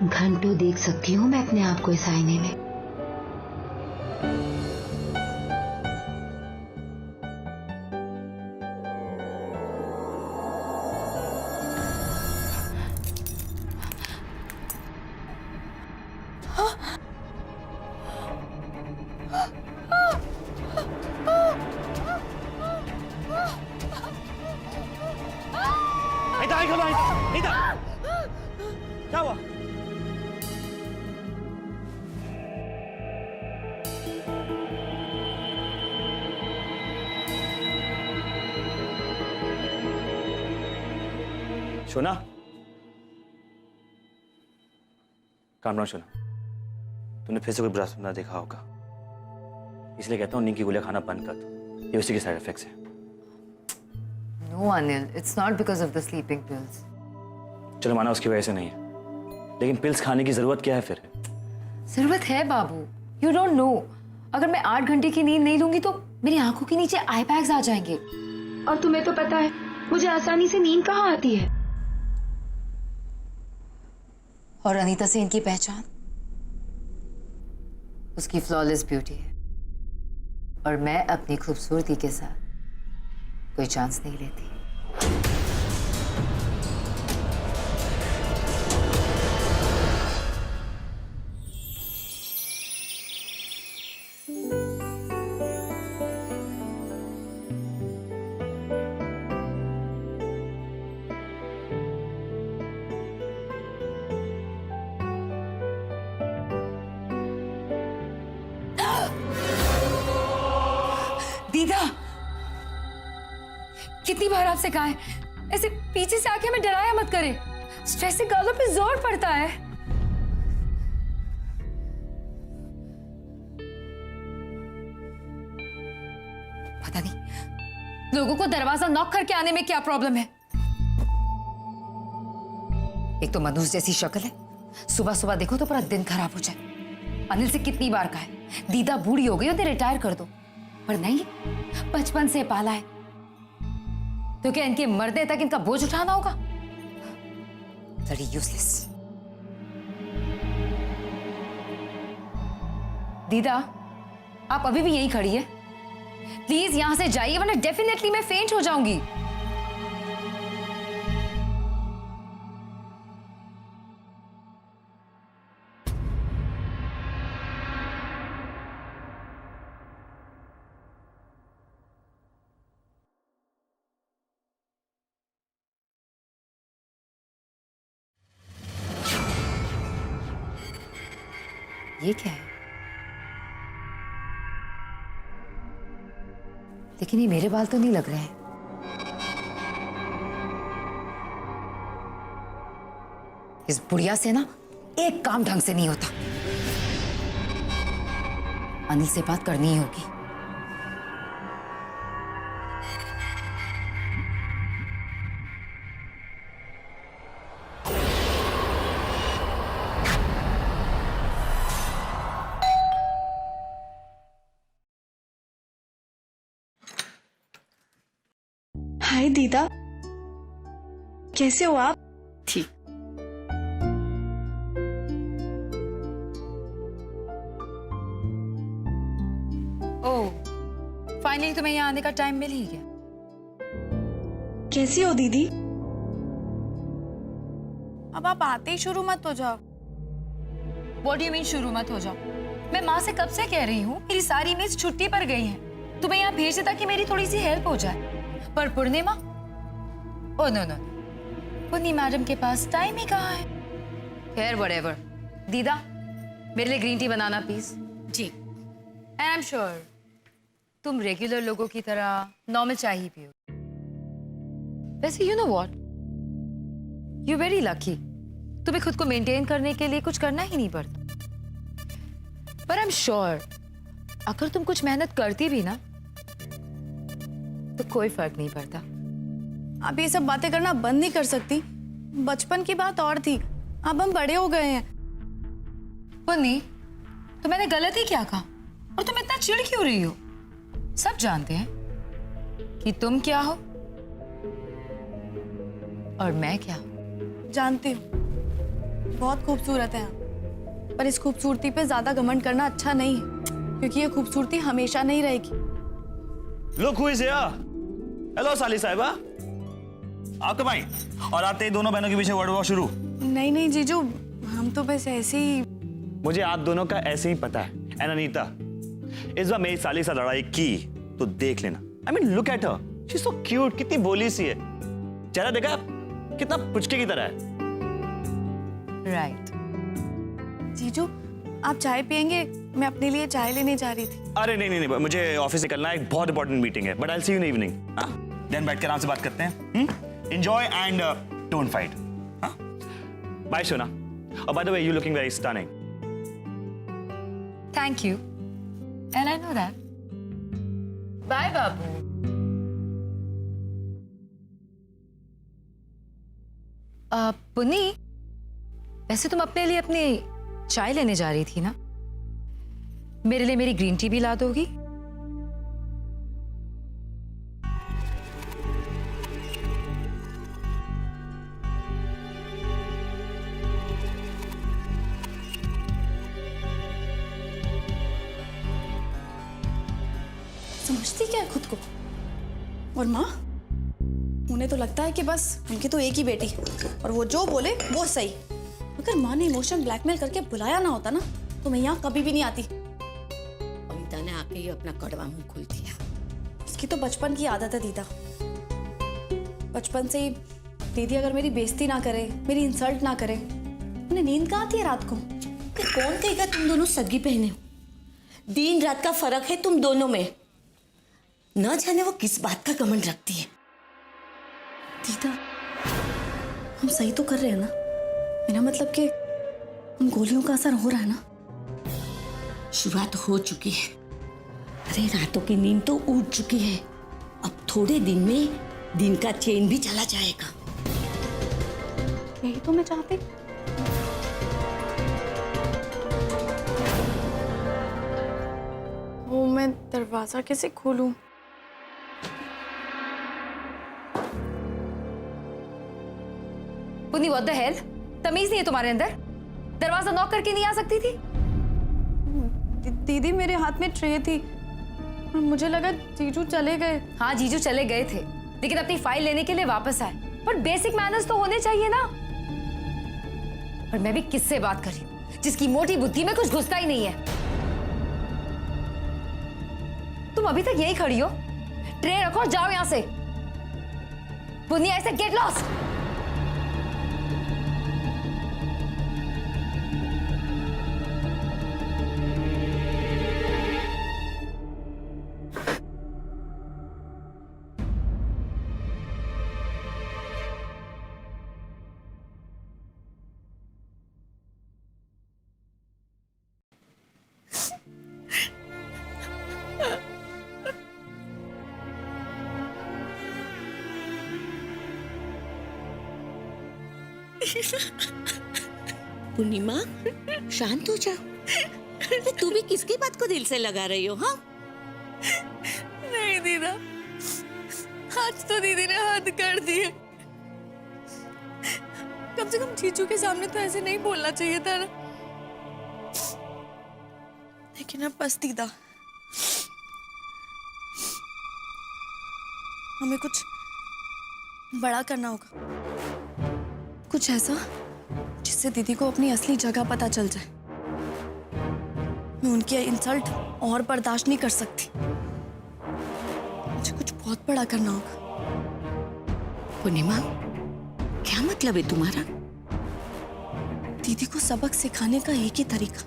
घंटों देख सकती हूँ मैं अपने आप को इस आईने में। क्या हुआ? Shona, calm down Shona. तूने फिर से कोई बुरा सपना देखा होगा, इसलिए कहता हूँ नींद की गोलियां खाना बंद कर दो। ये उसी के साइड इफेक्ट्स हैं। No, Anil, it's not because of the sleeping pills. चलो माना उसकी वजह से नहीं है, लेकिन पिल्स खाने की जरूरत क्या है फिर? जरूरत है बाबू। You don't know. अगर मैं 8 घंटे की नींद नहीं लूंगी तो मेरी आंखों के नीचे आई बैग्स आ जाएंगे। और तुम्हें तो पता है मुझे आसानी से नींद कहाँ आती है। और अनीता से इनकी पहचान, उसकी फ्लॉलेस ब्यूटी है, और मैं अपनी खूबसूरती के साथ कोई चांस नहीं लेती। दीदा, कितनी बार आपसे कहा है ऐसे पीछे से आके हमें डराया मत करे। स्ट्रेस से गालों पे जोर पड़ता है। पता नहीं लोगों को दरवाजा नॉक करके आने में क्या प्रॉब्लम है। एक तो मनुष्य जैसी शक्ल है, सुबह सुबह देखो तो पूरा दिन खराब हो जाए। अनिल से कितनी बार कहा है दीदा बूढ़ी हो गई हो तो रिटायर कर दो, पर नहीं, बचपन से पाला है तो क्या इनके मरने तक इनका बोझ उठाना होगा? Bloody useless. दीदा, आप अभी भी यहीं खड़ी है? प्लीज यहां से जाइए वरना डेफिनेटली मैं फेंट हो जाऊंगी। ये क्या है? लेकिन ये मेरे बाल तो नहीं लग रहे हैं। इस बुढ़िया से ना एक काम ढंग से नहीं होता। अनिल से बात करनी ही होगी। हाय दीदा, कैसे हो आप? ठीक। ओह, फाइनली तुम्हें यहाँ आने का टाइम मिल ही गया। कैसी हो दीदी? अब आप आते ही शुरू मत हो जाओ। What do you mean शुरू मत हो जाओ? मैं माँ से कब से कह रही हूँ मेरी सारी मेज छुट्टी पर गई हैं। तुम्हें यहाँ भेज देता कि मेरी थोड़ी सी हेल्प हो जाए। पर Purnima, oh no no, Punni madam के पास टाइम ही कहाँ है। खैर व्हाटएवर। दीदा, मेरे लिए ग्रीन टी बनाना प्लीज। जी। एंड आई एम श्योर तुम रेगुलर लोगों की तरह नॉर्मल चाय ही पियो। वैसे you know what, you very lucky. तुम्हें खुद को मेंटेन करने के लिए कुछ करना ही नहीं पड़ता। पर आई एम श्योर अगर तुम कुछ मेहनत करती भी ना तो कोई फर्क नहीं पड़ता। आप ये सब बातें करना बंद नहीं कर सकती? बचपन की बात और थी, अब हम बड़े हो गए हैं। पुन्नी, तो मैंने गलत ही क्या कहा और तुम इतना चिढ़ क्यों रही हो? सब जानते हैं कि तुम क्या हो और मैं क्या हूं। जानती हूँ, बहुत खूबसूरत है आप, पर इस खूबसूरती पे ज्यादा घमंड करना अच्छा नहीं है, क्योंकि ये खूबसूरती हमेशा नहीं रहेगी। Look who is here. Hello साली साहिबा। आप कब आई? और आते ही दोनों बहनों के पीछे वर्ड वॉर शुरू। नहीं नहीं जीजू, हम तो बस ऐसे ही। मुझे आप दोनों का ऐसे ही पता है। एंड अनीता, इस बार मेरी साली से लड़ाई की तो देख लेना। I mean, look at her. She's so cute. कितनी भोली सी है। चेहरा देखा कितना पुचके की तरह है। राइट। जीजू आप चाय पियेंगे? मैं अपने लिए चाय लेने जा रही थी। अरे नहीं नहीं नहीं, मुझे ऑफिस निकलना है, एक बहुत इंपॉर्टेंट मीटिंग है। But I will see you in evening. Then बैठ के आराम से बात करते हैं। Enjoy and don't fight. Bye Sona. और by the way, you looking very stunning. Thank you, and I know that. Bye बाबू। पुन्नी, वैसे तुम अपने लिए अपनी चाय लेने जा रही थी ना? मेरे लिए मेरी ग्रीन टी भी ला दोगी? समझती क्या है खुद को? और माँ, उन्हें तो लगता है कि बस उनकी तो एक ही बेटी, और वो जो बोले वो सही। अगर माँ ने इमोशन ब्लैकमेल करके बुलाया ना होता ना, तो मैं यहाँ कभी भी नहीं आती। अनीता ने आके ही अपना कड़वा मुंह खोल दिया। इसकी तो बचपन की आदत है दीदा। बचपन से ही दीदी अगर मेरी बेइज्जती ना करे, मेरी इंसल्ट ना करे, उन्हें नींद कहाँ आती है रात को? कि कौन कहेगा तुम दोनों सगी बहने हो? दिन रात का फर्क है तुम दोनों में। न जाने वो किस बात का घमंड रखती है। दीदा, हम सही तो कर रहे हैं ना? मेरा मतलब कि उन गोलियों का असर हो रहा है ना? शुरुआत हो चुकी है। अरे रातों की नींद तो उड़ चुकी है। अब थोड़े दिन में दिन का चैन भी चला जाएगा। यही तो मैं चाहती। वो मैं दरवाजा कैसे खोलूं? Punni, what the hell? तमीज नहीं है तुम्हारे अंदर? दरवाजा नॉक करके नहीं आ सकती थी? दीदी, मेरे हाथ में ट्रे थी, मुझे लगा जीजू चले गए। हाँ, जीजू चले गए थे, लेकिन अपनी फाइल लेने के लिए वापस आए। पर बेसिक मैनर्स तो होने चाहिए ना। और मैं भी किससे बात कर रही हूँ जिसकी मोटी बुद्धि में कुछ घुसता ही नहीं है। तुम अभी तक यही खड़ी हो? ट्रे रखो और जाओ यहां से। पुन्नी, ऐसे गेट लॉस्ट। पूर्णिमा, शांत हो जाओ। तू भी किसकी बात को दिल से लगा रही हो? हाँ, नहीं दीदा, आज तो दीदी ने हद कर दी है। कम से कम जीजू के सामने तो ऐसे नहीं बोलना चाहिए था ना। लेकिन अब बस दीदा, हमें कुछ बड़ा करना होगा। कुछ ऐसा जिससे दीदी को अपनी असली जगह पता चल जाए। मैं उनकी इंसल्ट और बर्दाश्त नहीं कर सकती। मुझे कुछ बहुत बड़ा करना होगा। पूर्णिमा, क्या मतलब है तुम्हारा? दीदी को सबक सिखाने का एक ही तरीका,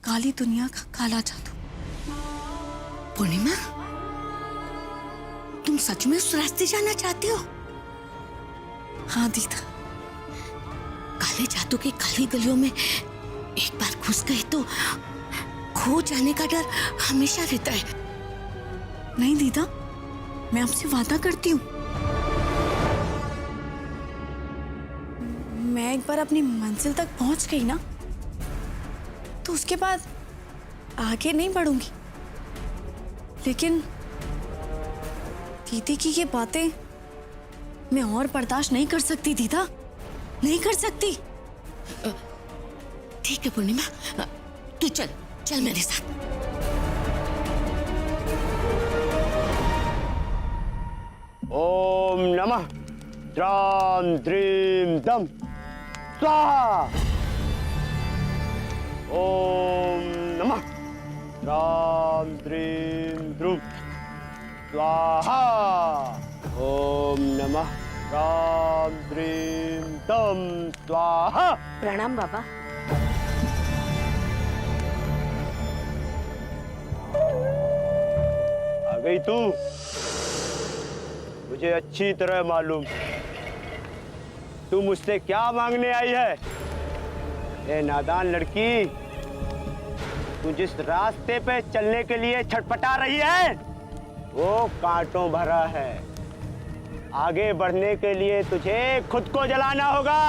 काली दुनिया का काला जादू। पूर्णिमा, तुम सच में उस रास्ते जाना चाहते हो? हाँ दीदा। काले जादू की काली गलियों में एक बार घुस गए तो खो जाने का डर हमेशा रहता है। नहीं दीदा, मैं आपसे वादा करती हूँ, मैं एक बार अपनी मंजिल तक पहुंच गई ना, तो उसके बाद आगे नहीं बढ़ूंगी। लेकिन दीदी की ये बातें मैं और बर्दाश्त नहीं कर सकती दीदा, नहीं कर सकती। ठीक है पूर्णिमा, तू चल चल मेरे साथ। ओम नमः द्राम द्रीम दम स्वाहा। ओम नमः द्राम द्रीम द्रुम स्वाहा। ओम नमः द्राम द्रीम दम स्वाहा। प्रणाम बाबा। आ गई तू? मुझे अच्छी तरह मालूम तू मुझसे क्या मांगने आई है। ए नादान लड़की, तू जिस रास्ते पे चलने के लिए छटपटा रही है वो कांटों भरा है। आगे बढ़ने के लिए तुझे खुद को जलाना होगा।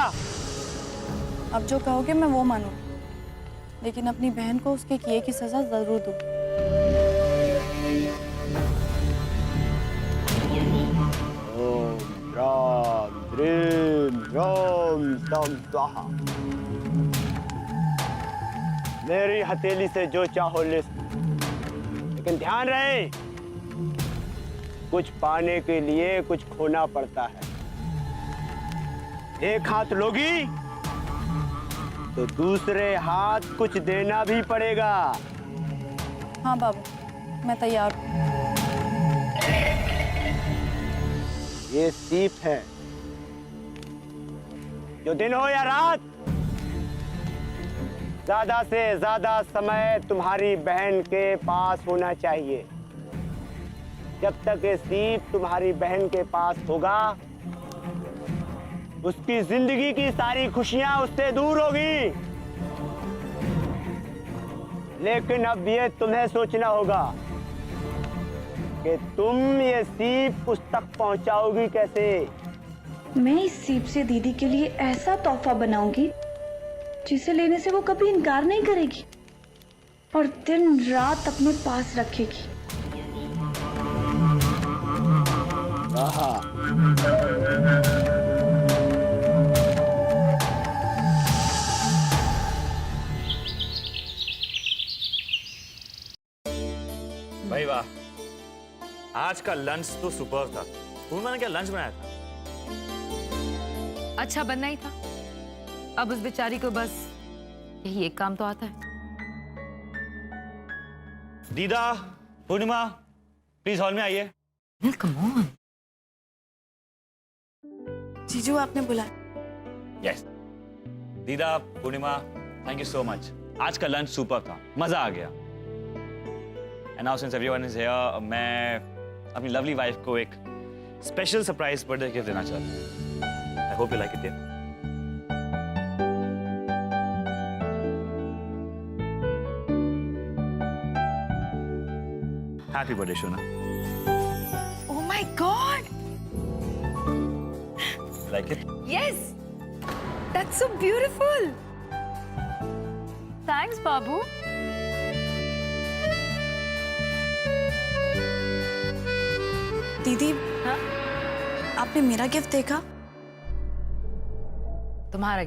अब जो कहोगे मैं वो मानूं, लेकिन अपनी बहन को उसके किए की सजा जरूर दूं। ओम राम द्रीम रोम दम स्वाहा। मेरी हथेली से जो चाहो ले, लेकिन ध्यान रहे कुछ पाने के लिए कुछ खोना पड़ता है। एक हाथ लोगी तो दूसरे हाथ कुछ देना भी पड़ेगा। हाँ बाबू, मैं तैयार हूँ। ये सीप है, जो दिन हो या रात, ज्यादा से ज्यादा समय तुम्हारी बहन के पास होना चाहिए। जब तक ये सीप तुम्हारी बहन के पास होगा, उसकी जिंदगी की सारी खुशियां उससे दूर होगी। लेकिन अब ये तुम्हें सोचना होगा कि तुम ये सीप उस तक पहुंचाओगी कैसे। मैं इस सीप से दीदी के लिए ऐसा तोहफा बनाऊंगी जिसे लेने से वो कभी इनकार नहीं करेगी और दिन रात अपने पास रखेगी। आहा। भाई वाह, आज का लंच तो सुपर था। पूर्णिमा ने क्या लंच बनाया था? अच्छा बनना ही था। अब उस बेचारी को बस यही एक काम तो आता है। दीदा, पूर्णिमा, प्लीज हॉल में आइए। Come on. जीजू आपने बुलाया। यस। दीदा, पूर्णिमा, थैंक यू सो मच। आज का लंच सुपर था, मजा आ गया। And now since everyone is here, मैं अपनी लवली वाइफ को एक स्पेशल सरप्राइज बर्थडे गिफ्ट देना चाहता हूँ। I hope you like it dear. Happy birthday शोना। Oh my God! Like it? Yes, that's so beautiful. Thanks, Babu. दीदी, हाँ? आपने मेरा गिफ्ट देखा? तुम्हारा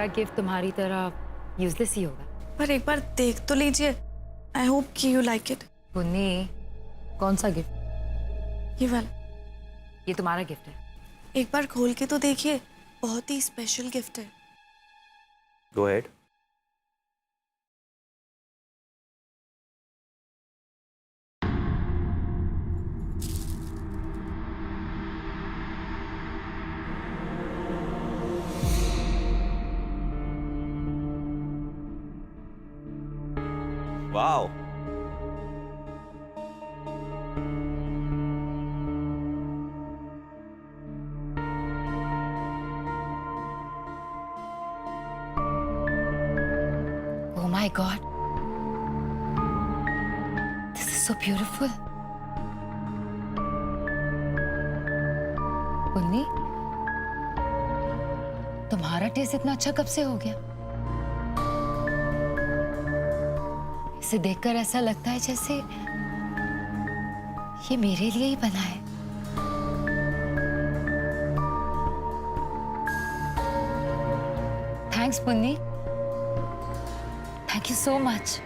गिफ्ट तुम्हारी तरह यूजलेस ही होगा। पर एक बार देख तो लीजिए। आई होप कि यू लाइक इट। पुन्नी, कौन सा गिफ्ट? ये वाला। ये तुम्हारा गिफ्ट है। एक बार खोल के तो देखिए, बहुत ही स्पेशल गिफ्ट है। Go ahead. Wow. Oh my God. This is so beautiful. Punni, तुम्हारा टेस्ट इतना अच्छा कब से हो गया? इसे देखकर ऐसा लगता है जैसे ये मेरे लिए ही बना है। Thanks Punni, thank you so much.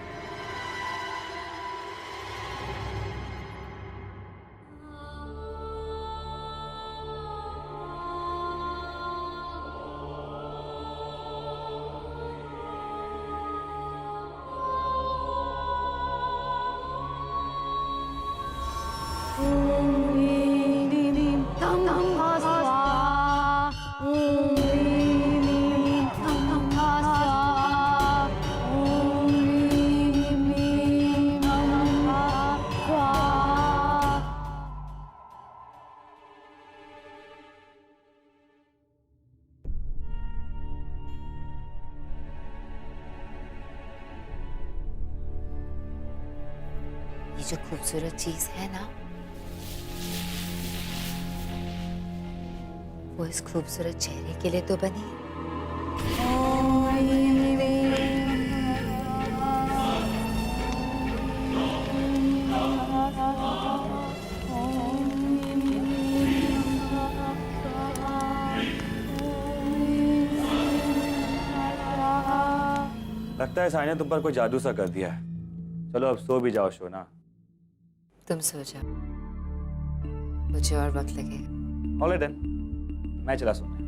ये जो खूबसूरत चीज है ना, वो इस खूबसूरत चेहरे के लिए तो बनी है। लगता है साई ने तुम पर कोई जादू सा कर दिया है। चलो अब सो भी जाओ शोना। तुम सो जाओ, मुझे और वक्त लगे। ऑलराइट देन, मैं चला सोने।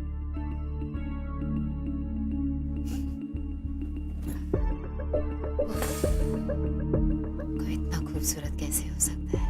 कोई इतना खूबसूरत कैसे हो सकता है?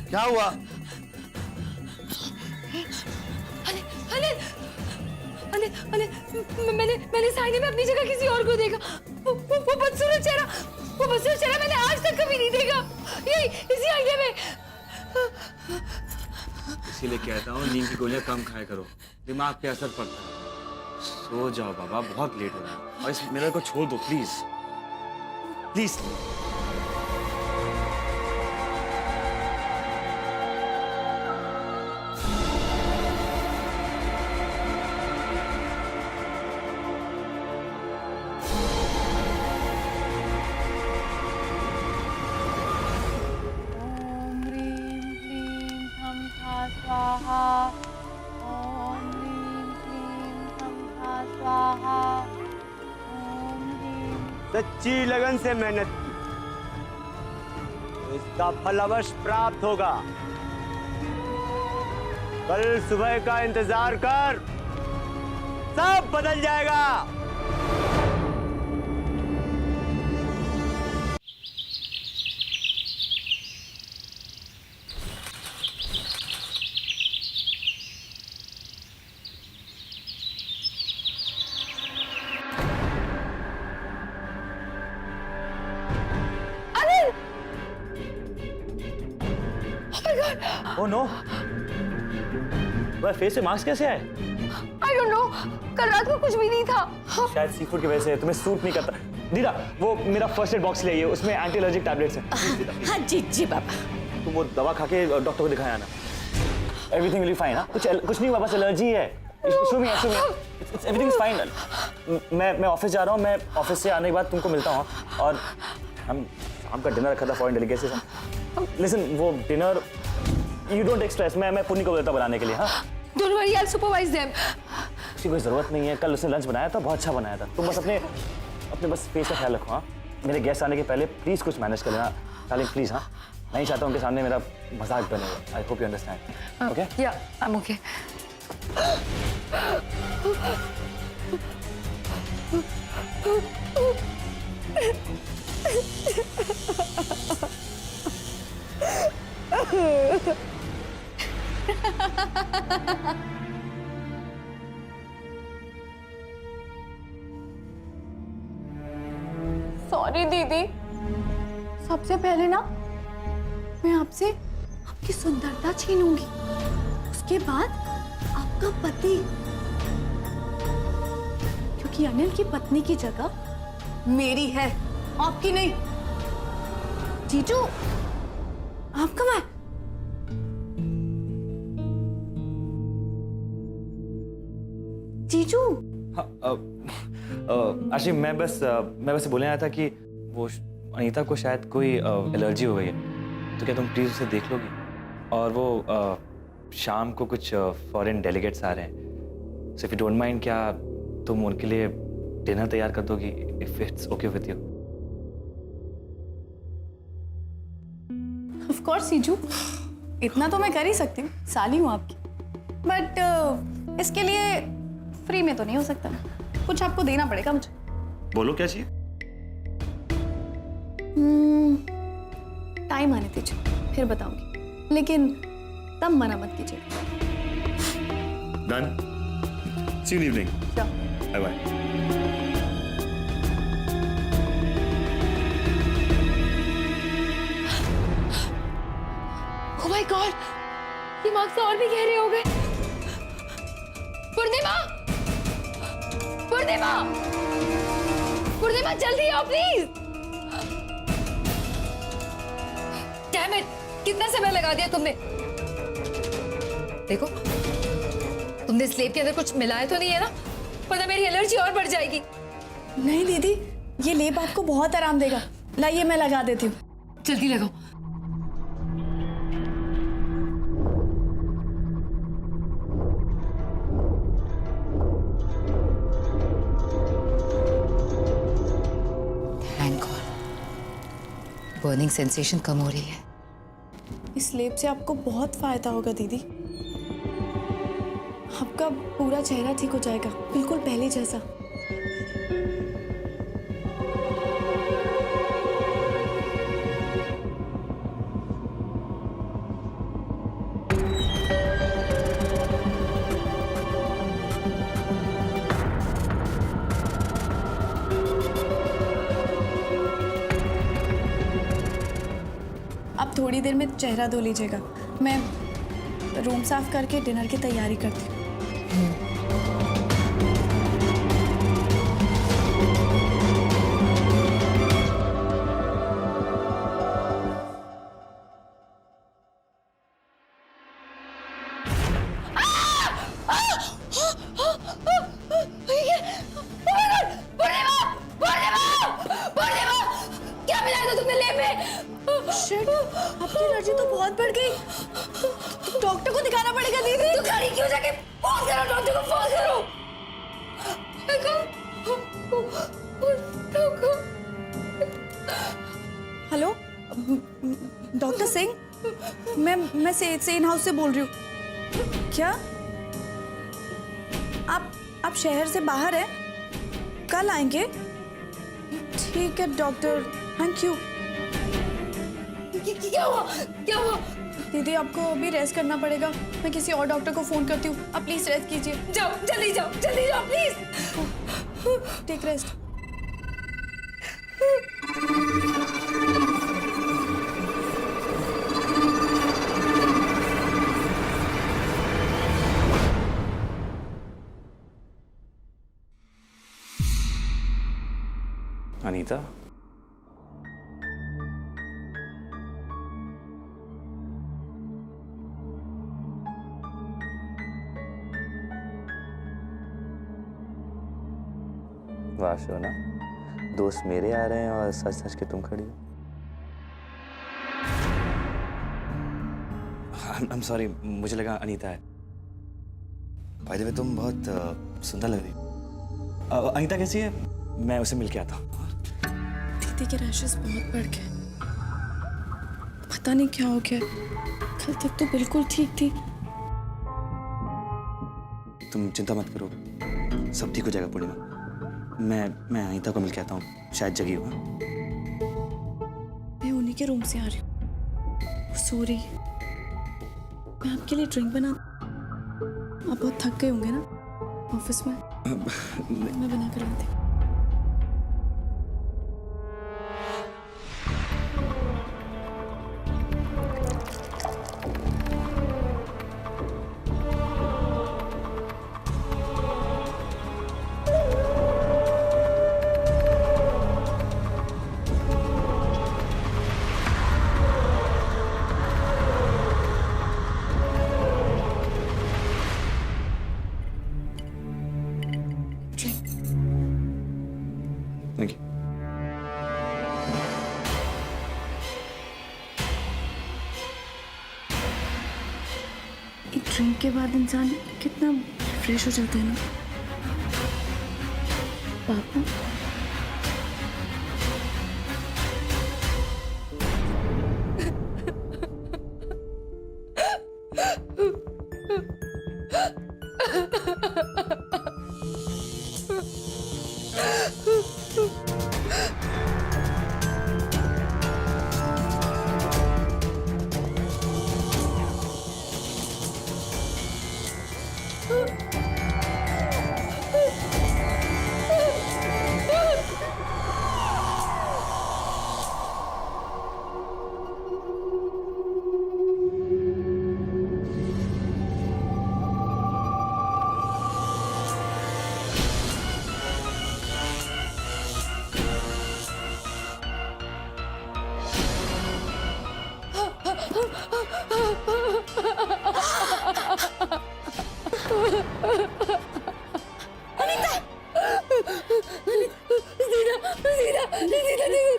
क्या हुआ? मैंने साइने में अपनी जगह किसी और को देखा। वो बदसूरत चेहरा मैंने आज तक कभी नहीं देखा। यही इसी आईने में। इसीलिए कहता हूँ नींद की गोलियां कम खाया करो, दिमाग पे असर पड़ता है। सो जाओ बाबा, बहुत लेट हो रहा है। और इस मिरर को छोड़ दो प्लीज प्लीज। सच्ची लगन से मेहनत की तो इसका फल अवश्य प्राप्त होगा। कल सुबह का इंतजार कर, सब बदल जाएगा। ओह नो, वह फेस पे मास्क कैसे आए? I don't know, कल रात को कुछ भी नहीं था। शायद सी फूड की वजह से तुम्हें सूट नहीं करता। दीदा, वो मेरा फर्स्ट एड बॉक्स ले आइए, उसमें एंटी एलर्जिक टैबलेट्स हैं। हाँ जी जी बाबा। तुम वो दवा खा के डॉक्टर को दिखाया ना। Everything will be fine. हाँ, कुछ नहीं हुआ, बस एलर्जी है। Everything is fine. मैं ऑफिस जा रहा हूँ, मैं ऑफिस से आने के बाद तुमको मिलता हूँ। और हम शाम का डिनर रखा था फॉरेन डेलीगेट से। लिसन, वो dinner you don't take stress, मैं पुन्नी को बोलता बनाने के लिए। हाँ, Don't worry, I'll supervise them. उसकी कोई जरूरत नहीं है। कल उसने लंच बनाया था, बहुत अच्छा बनाया था। तुम बस अपने बस फेस का ख्याल रखो। हाँ, मेरे गेस्ट आने के पहले प्लीज कुछ मैनेज कर लेना डार्लिंग, प्लीज। हाँ, नहीं चाहता उनके सामने मेरा मजाक बने। आई hope you understand. Okay? Yeah, I'm okay. Sorry दीदी, सबसे पहले ना मैं आपसे आपकी सुंदरता छीनूंगी, उसके बाद आपका पति, क्योंकि अनिल की पत्नी की जगह मेरी है, आपकी नहीं। जीजू, आप कब आए? जीजू, आशी, मैं बस बोलने आया था कि वो अनीता को शायद कोई एलर्जी हो गई है, तो क्या तुम प्लीज उसे देख लोगी? और वो शाम को कुछ फॉरेन डेलीगेट्स आ रहे हैं, so if you don't mind, क्या तुम उनके लिए डिनर तैयार कर दोगी, if it's okay with you? Of course जीजू, इतना तो मैं कर ही सकती हूँ, साली हूँ आपकी। बट इसके लिए फ्री में तो नहीं हो सकता, कुछ आपको देना पड़ेगा मुझे। बोलो क्या चाहिए? टाइम आने दीजिए, फिर बताऊंगी, लेकिन तब मना मत कीजिए। Done. See you in evening. Bye bye. Oh my God, ये मार्क्स और भी गहरे हो गए। पूर्णिमा, पूर्णिमा, पूर्णिमा जल्दी आओ प्लीज। Damn it, कितना समय लगा दिया तुमने? देखो, तुमने स्लेब के अंदर कुछ मिलाया तो नहीं है ना? वरना मेरी एलर्जी और बढ़ जाएगी। नहीं दीदी, ये लेप आपको बहुत आराम देगा, लाइए मैं लगा देती हूँ। जल्दी लगाओ। थैंक गॉड, बर्निंग सेंसेशन कम हो रही है। इस लेप से आपको बहुत फायदा होगा दीदी, आपका पूरा चेहरा ठीक हो जाएगा, बिल्कुल पहले जैसा। आप थोड़ी देर में चेहरा धो लीजिएगा, मैं रूम साफ करके डिनर की तैयारी करती हूँ। क्या मिलाया था तुमने लेप में? शिट, आपकी एलर्जी तो बहुत बढ़ गई, डॉक्टर को दिखाना पड़ेगा दीदी। तू खड़ी क्यों, जाके फोन करो, डॉक्टर को फोन करो। हेलो डॉक्टर सिंह, मैं सेन हाउस से बोल रही हूँ। क्या आप शहर से बाहर हैं? कल आएंगे? ठीक है डॉक्टर, थैंक यू। क्या हुआ, क्या हुआ? दीदी आपको अभी रेस्ट करना पड़ेगा, मैं किसी और डॉक्टर को फोन करती हूँ, आप प्लीज रेस्ट कीजिए। जाओ, जल्दी जाओ, जल्दी जाओ प्लीज। Take rest. अनीता, वाह सोना, दोस्त मेरे आ रहे हैं और सच सच के तुम खड़ी हो। I'm sorry, मुझे लगा अनीता है। By the way, तुम बहुत सुंदर लग रही हो। अनीता कैसी है? मैं उसे मिल के आता हूँ। दीदी के रैशेस बहुत बढ़ गए, पता नहीं क्या हो गया। कल तक तो बिल्कुल ठीक थी। तुम चिंता मत करो, सब ठीक हो जाएगा पूर्णिमा। मैं अनीता को मिल के आता हूँ, शायद जगी हो। मैं उन्हीं के रूम से आ रही हूँ, सो रही है। मैं आपके लिए ड्रिंक बना, आप बहुत थक गए होंगे ना ऑफिस में। मैं बना कर लाती हूँ। Thank you. एक ड्रिंक के बाद इंसान कितना फ्रेश हो जाता है ना। पापा,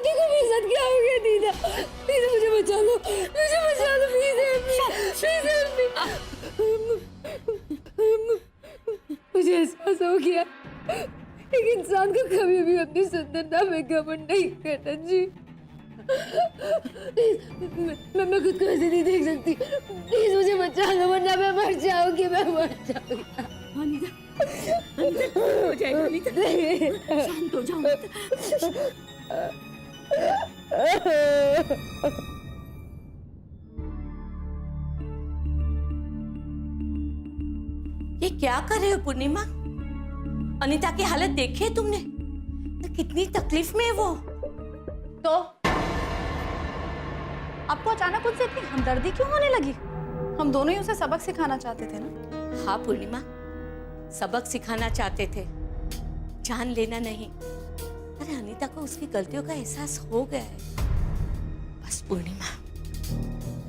देखो मेरे साथ क्या हो गया। दीदा, दीदा मुझे बचा लो, मुझे बचा लो प्लीज, मुझे एहसास हो गया एक इंसान को कभी भी अपनी सुंदरता में घमंड नहीं करना जी। मैं खुद को ऐसे नहीं देख सकती, प्लीज मुझे बचा लो वरना मैं मर जाऊंगी, मैं मर जाऊंगी। अनीता, अनीता हो जाएगा, अनीता शांत हो जाओ। ये क्या कर रहे हो पूर्णिमा? अनीता की हालत देखी है तुमने? तो कितनी तकलीफ में है वो। तो आपको अचानक उनसे इतनी हमदर्दी क्यों होने लगी? हम दोनों ही उसे सबक सिखाना चाहते थे ना। हाँ पूर्णिमा, सबक सिखाना चाहते थे, जान लेना नहीं। अरे अनीता को उसकी गलतियों का एहसास हो गया है। बस पूर्णिमा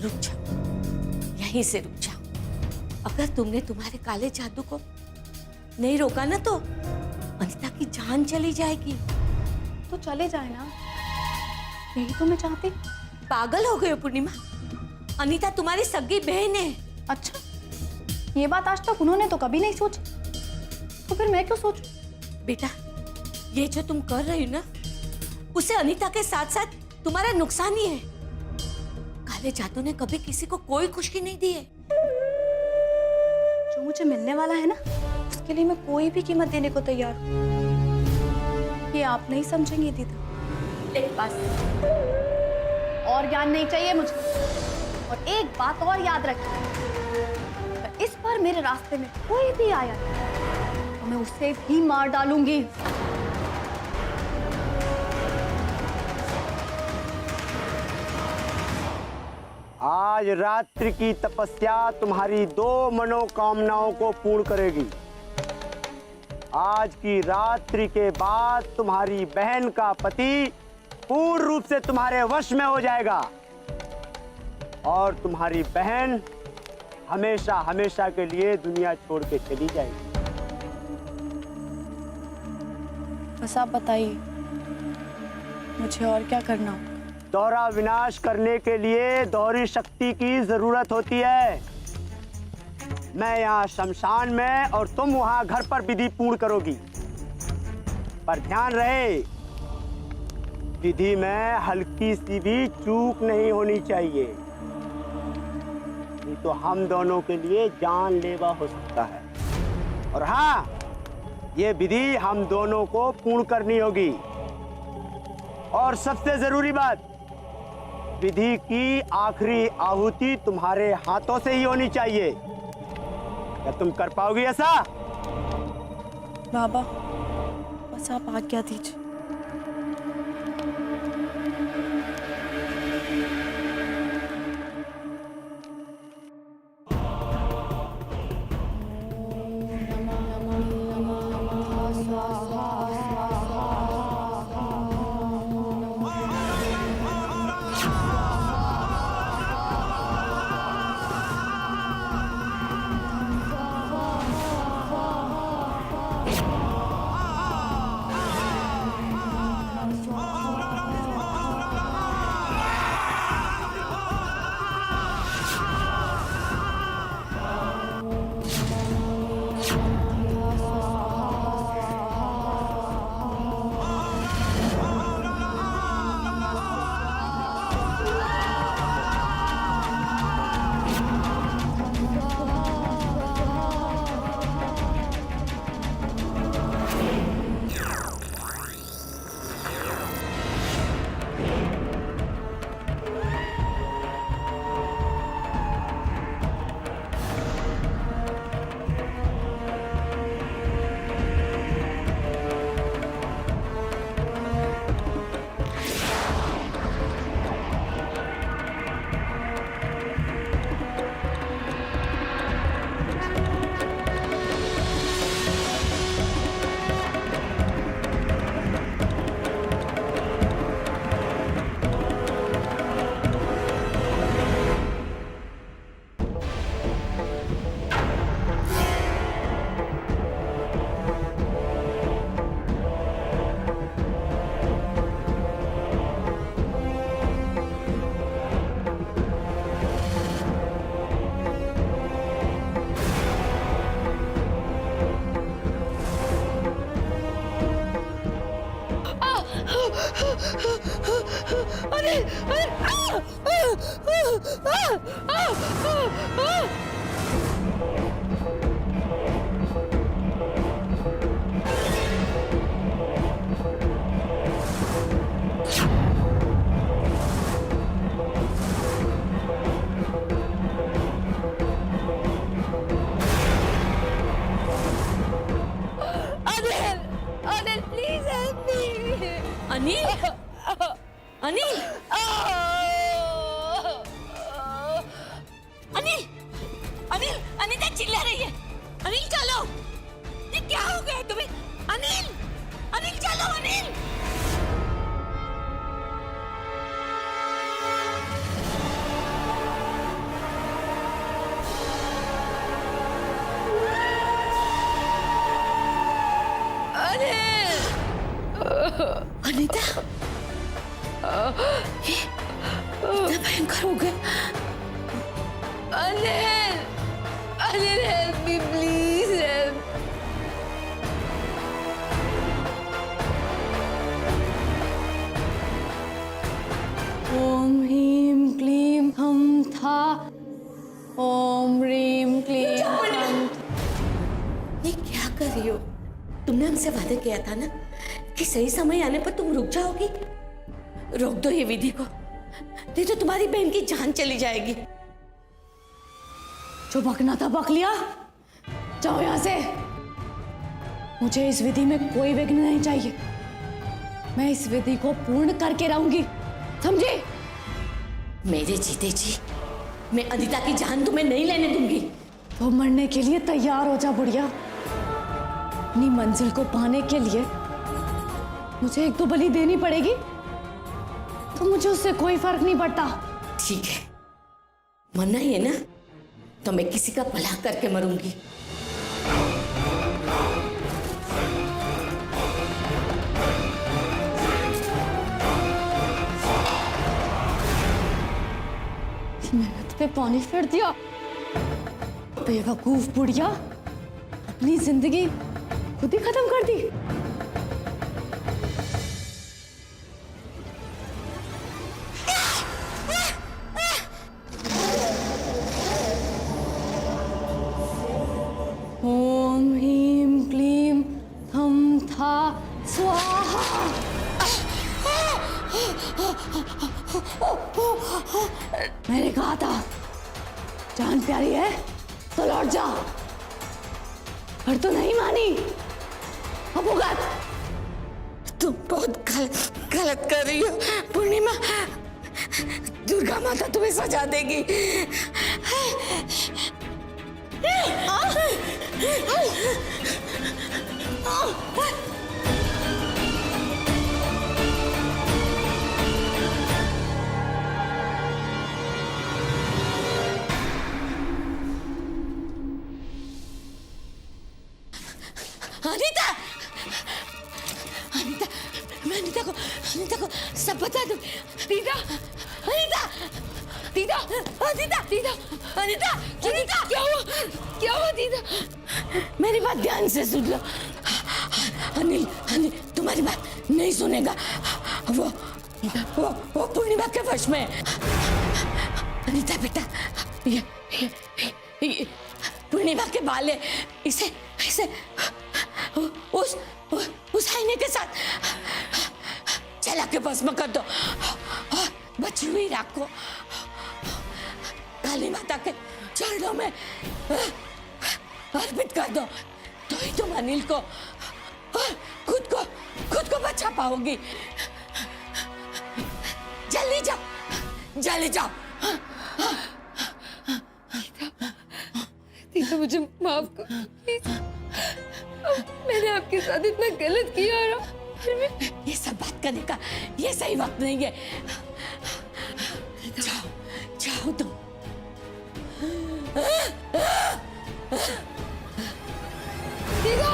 रुक जाओ, यहीं से रुक जाओ। अगर तुमने तुम्हारे काले जादू को नहीं रोका ना तो अनीता की जान चली जाएगी। तो चले जाए ना, यही तो मैं चाहती। पागल हो गए हो पूर्णिमा, अनीता तुम्हारी सगी बहन है। अच्छा, ये बात आज तक उन्होंने तो कभी नहीं सोची, तो फिर मैं क्यों सोचूं? बेटा, ये जो तुम कर रही हो ना, उसे अनीता के साथ साथ तुम्हारा नुकसान ही है। काले जादू ने कभी किसी को कोई खुशी नहीं दी है। जो मुझे मिलने वाला है ना, उसके लिए मैं कोई भी कीमत देने को तैयार हूँ। ये आप नहीं समझेंगे दीदा। एक बात और ज्ञान नहीं चाहिए मुझे। और एक बात और याद रखिए, इस बार मेरे रास्ते में कोई भी आया तो मैं उसे भी मार डालूंगी। आज रात्रि की तपस्या तुम्हारी 2 मनोकामनाओं को पूर्ण करेगी। आज की रात्रि के बाद तुम्हारी बहन का पति पूर्ण रूप से तुम्हारे वश में हो जाएगा और तुम्हारी बहन हमेशा हमेशा के लिए दुनिया छोड़ के चली जाएगी। बस आप बताइए मुझे और क्या करना होगा? दोहरा विनाश करने के लिए दोहरी शक्ति की जरूरत होती है। मैं यहाँ शमशान में और तुम वहां घर पर विधि पूर्ण करोगी। पर ध्यान रहे, विधि में हल्की सी भी चूक नहीं होनी चाहिए, नहीं तो हम दोनों के लिए जानलेवा हो सकता है। और हाँ, ये विधि हम दोनों को पूर्ण करनी होगी। और सबसे जरूरी बात, विधि की आखिरी आहुति तुम्हारे हाथों से ही होनी चाहिए। क्या तुम कर पाओगी ऐसा? बाबा बस आप आज्ञा दीजिए। अनिल, अनिल, अनिल, अनिल, अनिता चिल्ला रही है। अनिल चलो, ये क्या हो गया तुम्हें? अनिल, अनिल चलो, अनिल। अनिता, ये इतना भयंकर हो गया। Anil, Anil help me please help. ओम ह्रीम क्लीम हम था। ओम ह्रीम क्लीम हम। ये क्या कर रही हो? तुमने हमसे वादा किया था ना कि सही समय आने पर तुम रुक जाओगी। रोक दो ये विधि को, नहीं तो तुम्हारी बहन की जान चली जाएगी। जो बकना था बक लिया, जाओ यहां से। मुझे इस विधि में कोई विघ्न नहीं चाहिए। मैं इस विधि को पूर्ण करके रहूंगी, समझे? मेरे जीते जी मैं अनिता की जान तुम्हें नहीं लेने दूंगी। तो मरने के लिए तैयार हो जा बुढ़िया। अपनी मंजिल को पाने के लिए मुझे एक दो बलि देनी पड़ेगी, तो मुझे उससे कोई फर्क नहीं पड़ता। ठीक है, मरना ही है ना, तो मैं किसी का भला करके मरूंगी। पे पानी फेर दिया। बेवकूफ बुढ़िया, अपनी जिंदगी खुद ही खत्म कर दी। ओम ह्रीम क्लीम थम था स्वाहा। मैंने कहा था जान प्यारी है तो लौट जा, पर तो नहीं मानी। अब भुगत। तुम बहुत गलत कर रही हो पूर्णिमा। दुर्गा माता तुम्हें सजा देगी। अनीता, अनीता, मैं अनीता को सब बता दूं। दीदा, अनीता, दीदा, दीदा, दीदा, अनीता, अनीता, क्या हुआ दीदा? मेरी बात ध्यान से सुन लो। अनिल तुम्हारी बात नहीं सुनेगा। वो पूर्णिमा के वश में है। अनीता बेटा, ये पूर्णिमा के बाल है। इसे उस आईने के साथ चला के भस्म कर दो। बची हुई राख को काली माता के चरणों में अर्पित कर दो, तो ही तुम अनिल को खुद को बचा पाओगी। जल्दी जाओ। दीदा मुझे माफ कर प्लीज। मैंने आपके साथ इतना गलत किया और ये सब बात करने का ये सही वक्त नहीं है। जाओ तुम। दीदा,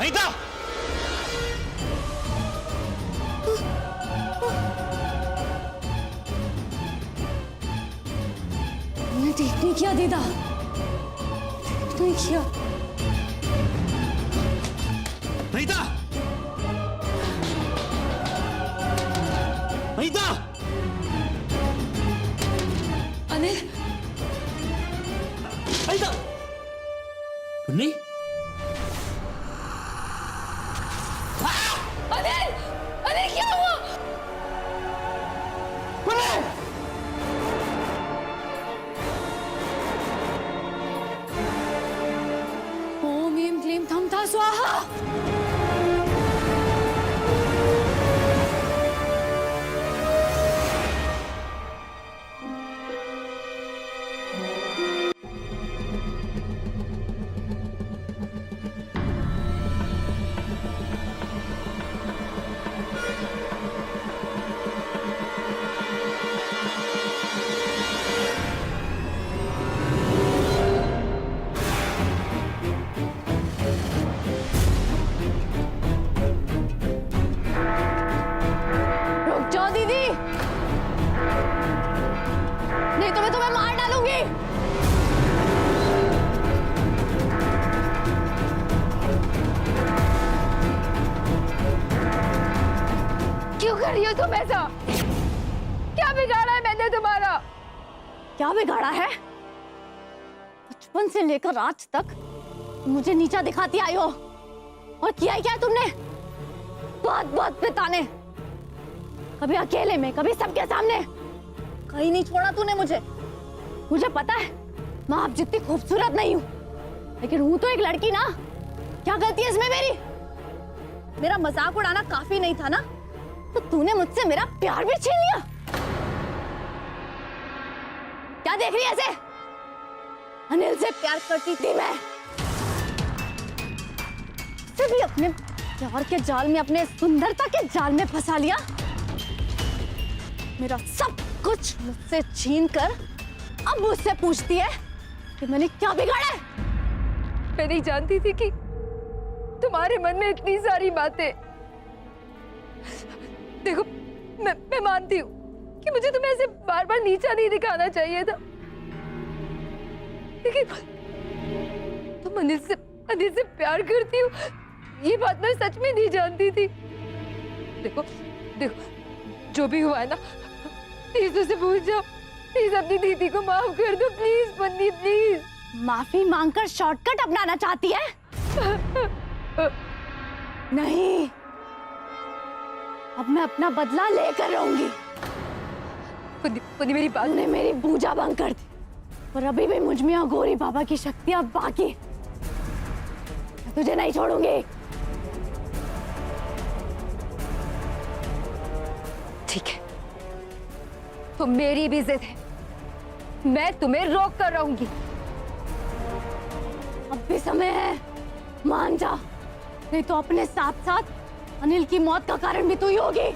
अनीता, मैंने ठीक नहीं किया दीदा, ठीक नहीं किया। अनीता, अनीता, अनिल, अनीता, पुन्नी, अनिल, अनिल क्या हुआ? ओम ह्रीम क्लीम थम था स्वाहा। क्या बिगाड़ा है? बचपन से लेकर आज तक मुझे नीचा दिखाती आई हो, और किया ही क्या तुमने? बहुत बहुत पिताने, कभी अकेले में, कभी सबके सामने, कहीं नहीं छोड़ा तूने मुझे। मुझे पता है मैं आप जितनी खूबसूरत नहीं हूं, लेकिन हूं तो एक लड़की ना। क्या गलती है इसमें मेरी? मेरा मजाक उड़ाना काफी नहीं था ना, तो तूने मुझसे मेरा प्यार भी छीन लिया। क्या देख रही है ऐसे? अनिल से प्यार करती थी मैं, उसे भी अपने प्यार के जाल में, अपने सुंदरता के जाल में फंसा लिया। मेरा सब कुछ मुझसे छीन कर अब मुझसे पूछती है कि मैंने क्या बिगाड़ा है। मैं नहीं जानती थी कि तुम्हारे मन में इतनी सारी बातें। देखो, मैं मानती हूँ कि मुझे तुम्हें ऐसे बार बार नीचा नहीं दिखाना चाहिए था, लेकिन तुम अनिल से प्यार करती हो, ये बात मैं सच में नहीं जानती थी। देखो, जो भी हुआ है ना, प्लीज उसे भूल जाओ। प्लीज अपनी दीदी को माफ कर दो, प्लीज बन्नी, प्लीज। माफी मांगकर शॉर्टकट अपनाना चाहती है? नहीं, अब मैं अपना बदला लेकर रहूंगी। मेरी बात, तूने मेरी पूजा भंग कर दी, और अभी भी मुझ में अघोरी बाबा की शक्तियां बाकी। मैं तुझे नहीं छोड़ूंगी। ठीक है, तो मेरी भी जिद है, मैं तुम्हें रोक कर रहूंगी। अब भी समय है, मान जा, नहीं तो अपने साथ साथ अनिल की मौत का कारण भी तू ही होगी।